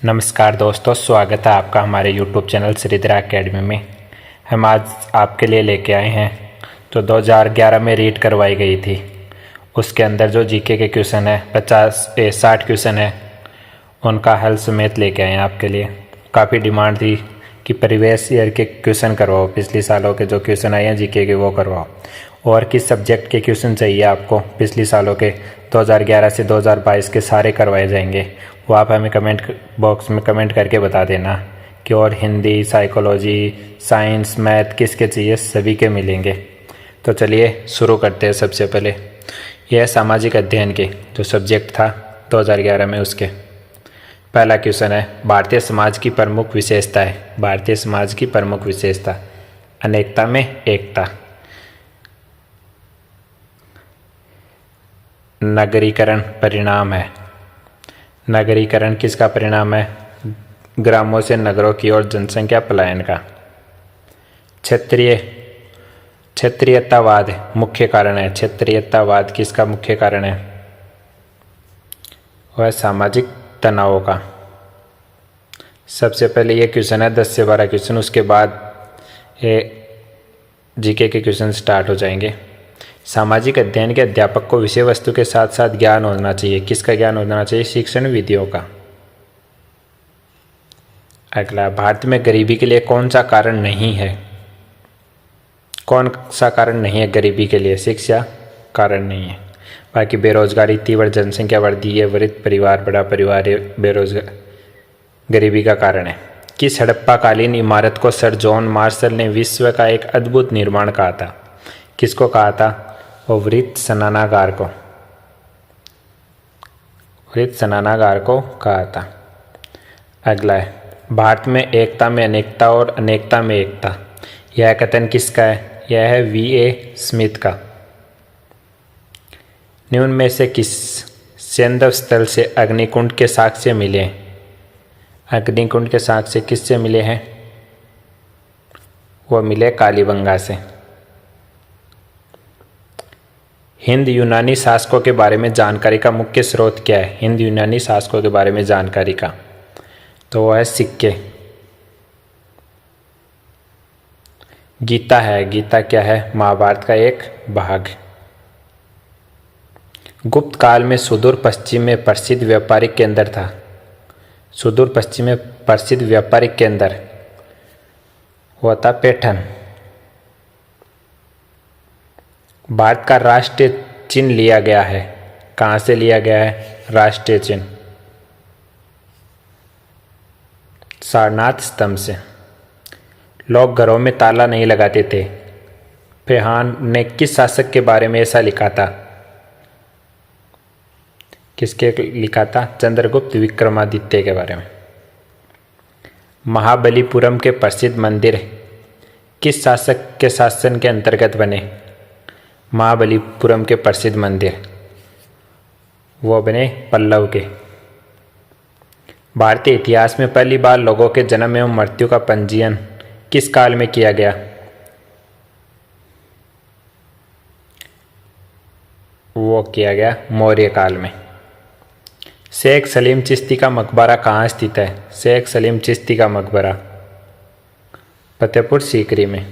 नमस्कार दोस्तों, स्वागत है आपका हमारे YouTube चैनल श्रीधरा एकेडमी में। हम आज आपके लिए लेके आए हैं जो 2011 में रीड करवाई गई थी, उसके अंदर जो जीके के क्वेश्चन है 60 क्वेश्चन है, उनका हल समेत लेके आए हैं आपके लिए। काफ़ी डिमांड थी कि प्रीवियस ईयर के क्वेश्चन करवाओ, पिछले सालों के जो क्वेश्चन आए हैं जीके के वो करवाओ, और किस सब्जेक्ट के क्वेश्चन चाहिए आपको पिछले सालों के 2011 से 2022 के सारे करवाए जाएंगे। वो आप हमें कमेंट बॉक्स में कमेंट करके बता देना कि और हिंदी, साइकोलॉजी, साइंस, मैथ किसके चाहिए, सभी के मिलेंगे। तो चलिए शुरू करते हैं। सबसे पहले यह सामाजिक अध्ययन के जो सब्जेक्ट था 2011 में, उसके पहला क्वेश्चन है भारतीय समाज की प्रमुख विशेषता है। भारतीय समाज की प्रमुख विशेषता, अनेकता में एकता। नगरीकरण परिणाम है। नगरीकरण किसका परिणाम है? ग्रामों से नगरों की ओर जनसंख्या पलायन का। क्षेत्रीयतावाद मुख्य कारण है। क्षेत्रीयतावाद किसका मुख्य कारण है? वह सामाजिक तनावों का। सबसे पहले ये क्वेश्चन है 10 से 12 क्वेश्चन, उसके बाद ये जीके के क्वेश्चन स्टार्ट हो जाएंगे। सामाजिक अध्ययन के अध्यापक को विषय वस्तु के साथ साथ ज्ञान होना चाहिए। किसका ज्ञान होना चाहिए? शिक्षण विधियों का। अगला, भारत में गरीबी के लिए कौन सा कारण नहीं है? कौन सा कारण नहीं है गरीबी के लिए? शिक्षा कारण नहीं है। बाकी बेरोजगारी, तीव्र जनसंख्या वृद्धि, है वृद्ध परिवार, बड़ा परिवार, बेरोजगार गरीबी का कारण है। किस हड़प्पाकालीन इमारत को सर जॉन मार्शल ने विश्व का एक अद्भुत निर्माण कहा था? किसको कहा था? वो वृत्त स्नानागार को। वृत्त स्नानागार को कहा था। अगला है भारत में एकता में अनेकता और अनेकता में एकता। यह कथन किसका है? यह है V.A. स्मिथ का। निम्न में से किस सैंधव स्थल से अग्निकुंड के साक्ष्य मिले? अग्निकुंड के साक्ष्य किससे मिले हैं? वो मिले कालीबंगा से। हिंद यूनानी शासकों के बारे में जानकारी का मुख्य स्रोत क्या है? हिंद यूनानी शासकों के बारे में जानकारी का, तो वह है सिक्के। गीता है। गीता क्या है? महाभारत का एक भाग। गुप्त काल में सुदूर पश्चिम में प्रसिद्ध व्यापारिक केंद्र था। सुदूर पश्चिम में प्रसिद्ध व्यापारिक केंद्र वो था पैठन। भारत का राष्ट्रीय चिन्ह लिया गया है। कहाँ से लिया गया है राष्ट्रीय चिन्ह? सारनाथ स्तंभ से। लोग घरों में ताला नहीं लगाते थे। फेहान ने किस शासक के बारे में ऐसा लिखा था? किसके लिखा था? चंद्रगुप्त विक्रमादित्य के बारे में। महाबलीपुरम के प्रसिद्ध मंदिर किस शासक के शासन के अंतर्गत बने? महाबलीपुरम के प्रसिद्ध मंदिर वो बने पल्लव के। भारतीय इतिहास में पहली बार लोगों के जन्म एवं मृत्यु का पंजीयन किस काल में किया गया? वो किया गया मौर्य काल में। शेख सलीम चिश्ती का मकबरा कहाँ स्थित है? शेख सलीम चिश्ती का मकबरा फतेहपुर सीकरी में।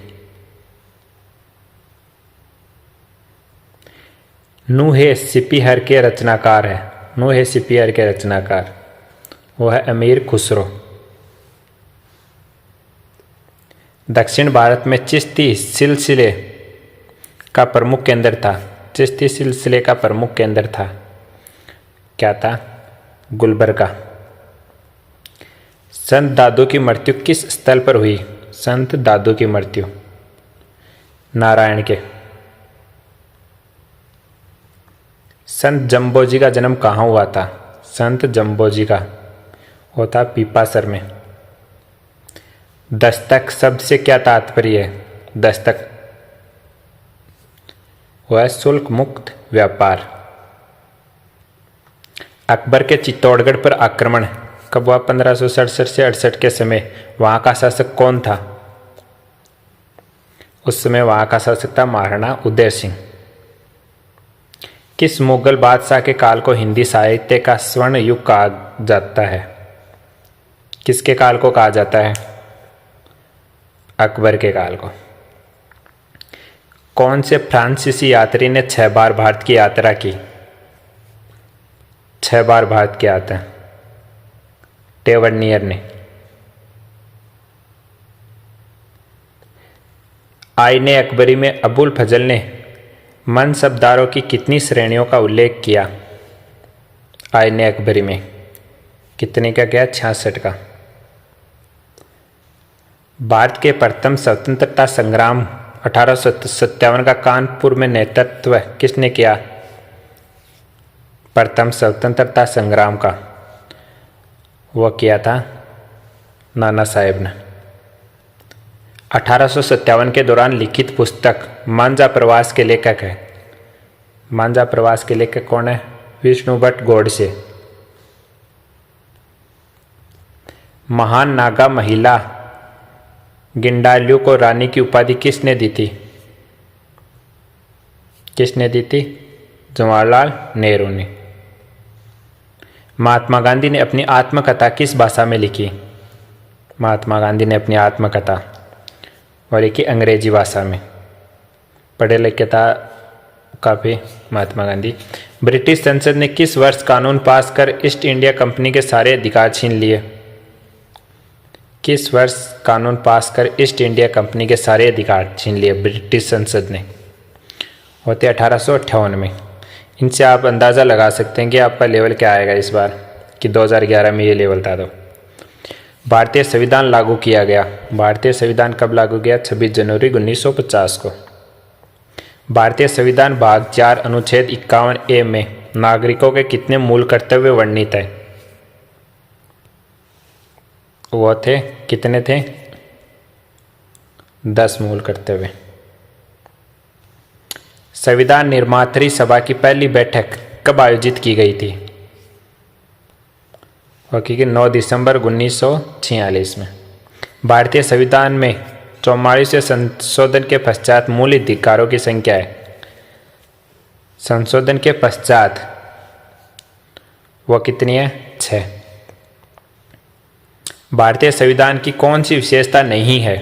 नूहे सिपीहर के रचनाकार है। नूहे सिपीहर के रचनाकार वो है अमीर खुसरो। दक्षिण भारत में चिश्ती सिलसिले का प्रमुख केंद्र था। चिश्ती सिलसिले का प्रमुख केंद्र था, क्या था? गुलबर्गा। संत दादू की मृत्यु किस स्थल पर हुई? संत दादू की मृत्यु नारायण के। संत जम्बोजी का जन्म कहाँ हुआ था? संत जम्बोजी का होता पीपासर में। दस्तक शब्द से क्या तात्पर्य है? दस्तक वह शुल्क मुक्त व्यापार। अकबर के चित्तौड़गढ़ पर आक्रमण कब हुआ? 1567 से 68 के समय। वहां का शासक कौन था? उस समय वहां का शासक था महाराणा उदय सिंह। किस मुगल बादशाह के काल को हिंदी साहित्य का स्वर्ण युग कहा जाता है? किसके काल को कहा जाता है? अकबर के काल को। कौन से फ्रांसीसी यात्री ने 6 बार भारत की यात्रा की? 6 बार भारत की यात्रा। टेवर्नियर ने। आईने अकबरी में अबुल फजल ने मनसबदारों की कितनी श्रेणियों का उल्लेख किया? आईने अकबरी में कितने का किया? 66 का। भारत के प्रथम स्वतंत्रता संग्राम 1857 का कानपुर में नेतृत्व किसने किया? प्रथम स्वतंत्रता संग्राम का वो किया था नाना साहेब ने। 1857 के दौरान लिखित पुस्तक मांझा प्रवास के लेखक है। मांझा प्रवास के लेखक कौन है? विष्णु भट्ट गोडसे। महान नागा महिला गिंडालू को रानी की उपाधि किसने दी थी? किसने दी थी? जवाहरलाल नेहरू ने। महात्मा गांधी ने अपनी आत्मकथा किस भाषा में लिखी? महात्मा गांधी ने अपनी आत्मकथा और लिखी अंग्रेजी भाषा में। पढ़े लिखे था काफ़ी महात्मा गांधी। ब्रिटिश संसद ने किस वर्ष कानून पास कर ईस्ट इंडिया कंपनी के सारे अधिकार छीन लिए? किस वर्ष कानून पास कर ईस्ट इंडिया कंपनी के सारे अधिकार छीन लिए ब्रिटिश संसद ने? होते 1858 में। इनसे आप अंदाज़ा लगा सकते हैं कि आपका लेवल क्या आएगा इस बार, कि 2011 में ये लेवल था। तो भारतीय संविधान लागू किया गया। भारतीय संविधान कब लागू किया? 26 जनवरी 1950 को। भारतीय संविधान भाग 4 अनुच्छेद 51A में नागरिकों के कितने मूल कर्तव्य वर्णित है? वो थे, कितने थे? 10 मूल कर्तव्य। संविधान निर्मात्री सभा की पहली बैठक कब आयोजित की गई थी? क्योंकि 9 दिसंबर 1946 में। भारतीय संविधान में 44वें संशोधन के पश्चात मूल अधिकारों की संख्या है। संशोधन के पश्चात वो कितनी है? 6। भारतीय संविधान की कौन सी विशेषता नहीं है?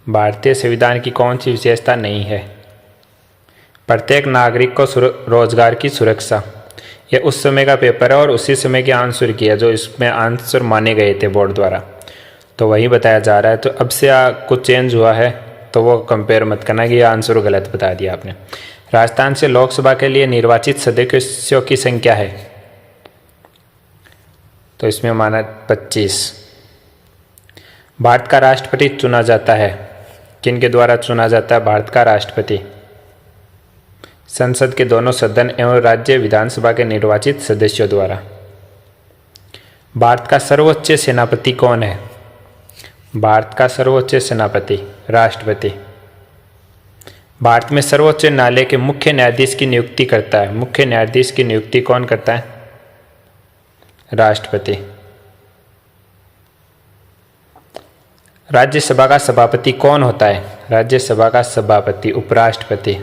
भारतीय संविधान की कौन सी विशेषता नहीं है? प्रत्येक नागरिक को रोजगार की सुरक्षा। यह उस समय का पेपर है और उसी समय के आंसर किया जो इसमें आंसर माने गए थे बोर्ड द्वारा, तो वही बताया जा रहा है। तो अब से कुछ चेंज हुआ है तो वो कंपेयर मत करना कि ये आंसर गलत बता दिया आपने। राजस्थान से लोकसभा के लिए निर्वाचित सदस्यों की संख्या है, तो इसमें माना 25। भारत का राष्ट्रपति चुना जाता है, किन के द्वारा चुना जाता है भारत का राष्ट्रपति? संसद के दोनों सदन एवं राज्य विधानसभा के निर्वाचित सदस्यों द्वारा। भारत का सर्वोच्च सेनापति कौन है? भारत का सर्वोच्च सेनापति राष्ट्रपति। भारत में सर्वोच्च न्यायालय के मुख्य न्यायाधीश की नियुक्ति करता है। मुख्य न्यायाधीश की नियुक्ति कौन करता है? राष्ट्रपति। राज्यसभा का सभापति कौन होता है? राज्यसभा का सभापति उपराष्ट्रपति।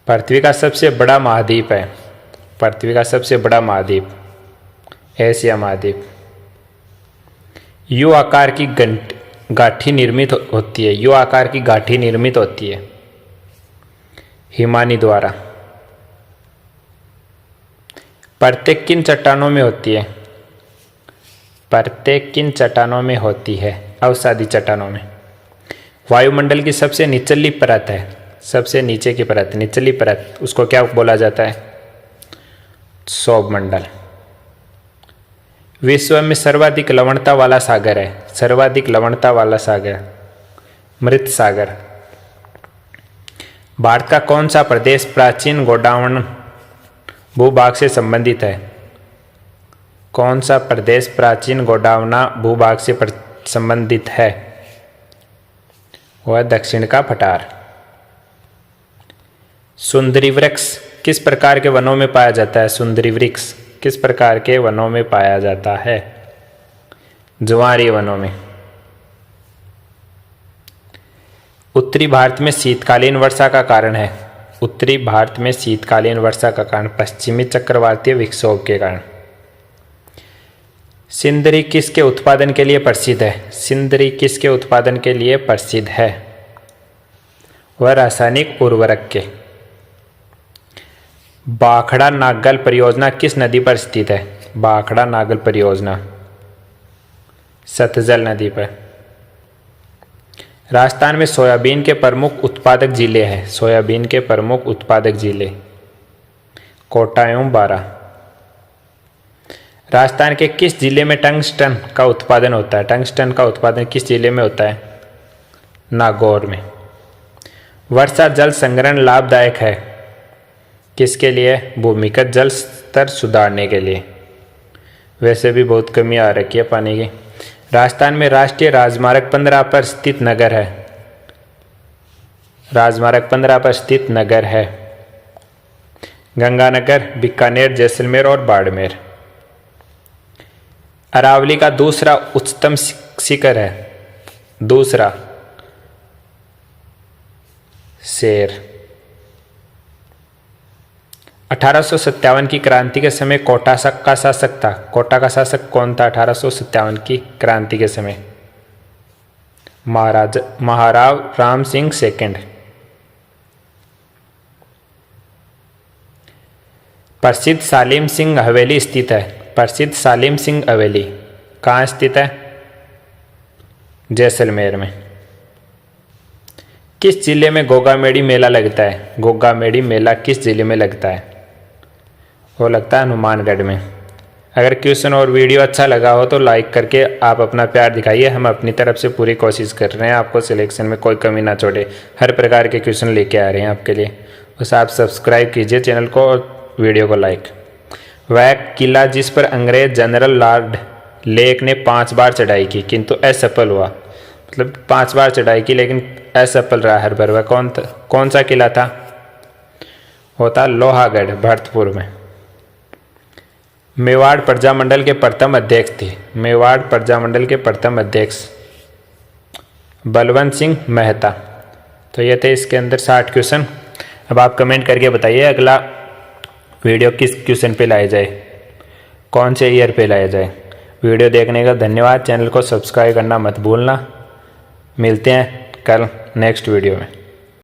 पृथ्वी का सबसे बड़ा महाद्वीप है। पृथ्वी का सबसे बड़ा महाद्वीप एशिया महाद्वीप। यू आकार की गाठी निर्मित होती है। यू आकार की गाठी निर्मित होती है हिमानी द्वारा। प्रत्येक किन चट्टानों में होती है? प्रत्येक किन चट्टानों में होती है? अवसादी चट्टानों में। वायुमंडल की सबसे निचली परत है, सबसे नीचे की परत, निचली परत, उसको क्या बोला जाता है? सौरमंडल। विश्व में सर्वाधिक लवणता वाला सागर है। सर्वाधिक लवणता वाला सागर मृत सागर। भारत का कौन सा प्रदेश प्राचीन गोंडवाना भूभाग से संबंधित है? कौन सा प्रदेश प्राचीन गोंडवाना भूभाग से संबंधित है? वह दक्षिण का पठार। सुंदरी वृक्ष किस प्रकार के वनों में पाया जाता है? सुंदरी वृक्ष किस प्रकार के वनों में पाया जाता है? ज्वारीय वनों में। उत्तरी भारत में शीतकालीन वर्षा का कारण है। उत्तरी भारत में शीतकालीन वर्षा का कारण पश्चिमी चक्रवातीय विक्षोभ के कारण। सिंदरी किसके उत्पादन के लिए प्रसिद्ध है? सिंदरी किसके उत्पादन के लिए प्रसिद्ध है? वह रासायनिक उर्वरक के। भाखड़ा नागल परियोजना किस नदी पर स्थित है? भाखड़ा नागल परियोजना सतलज नदी पर। राजस्थान में सोयाबीन के प्रमुख उत्पादक जिले हैं। सोयाबीन के प्रमुख उत्पादक जिले कोटा एवं बारां। राजस्थान के किस जिले में टंगस्टन का उत्पादन होता है? टंगस्टन का उत्पादन किस जिले में होता है? नागौर में। वर्षा जल संग्रहण लाभदायक है किसके लिए? भूमिगत जल स्तर सुधारने के लिए। वैसे भी बहुत कमी आ रखी है पानी की। राजस्थान में राष्ट्रीय राजमार्ग 15 पर स्थित नगर है। राजमार्ग 15 पर स्थित नगर है गंगानगर, बीकानेर, जैसलमेर और बाड़मेर। अरावली का दूसरा उच्चतम शिखर है। दूसरा शेर। 1857 की क्रांति के समय कोटा का शासक था। कोटा का शासक कौन था 1857 की क्रांति के समय? महाराव राम सिंह सेकंड। प्रसिद्ध सालिम सिंह हवेली स्थित है। प्रसिद्ध सालिम सिंह हवेली कहाँ स्थित है? जैसलमेर में। किस जिले में गोगामेड़ी मेला लगता है? गोगामेड़ी मेला किस जिले में लगता है? वो लगता है हनुमानगढ़ में। अगर क्वेश्चन और वीडियो अच्छा लगा हो तो लाइक करके आप अपना प्यार दिखाइए। हम अपनी तरफ से पूरी कोशिश कर रहे हैं आपको सिलेक्शन में कोई कमी ना छोड़े। हर प्रकार के क्वेश्चन लेके आ रहे हैं आपके लिए। बस आप सब्सक्राइब कीजिए चैनल को और वीडियो को लाइक। वह किला जिस पर अंग्रेज जनरल लॉर्ड लेक ने 5 बार चढ़ाई की किंतु असफल हुआ। मतलब 5 बार चढ़ाई की लेकिन असफल रहा हर बार। वह कौन सा किला था? वो था लोहागढ़, भरतपुर में। मेवाड़ प्रजामंडल के प्रथम अध्यक्ष थे। मेवाड़ प्रजामंडल के प्रथम अध्यक्ष बलवंत सिंह मेहता। तो ये थे इसके अंदर 60 क्वेश्चन। अब आप कमेंट करके बताइए अगला वीडियो किस क्वेश्चन पे लाया जाए, कौन से ईयर पे लाया जाए। वीडियो देखने का धन्यवाद। चैनल को सब्सक्राइब करना मत भूलना। मिलते हैं कल नेक्स्ट वीडियो में।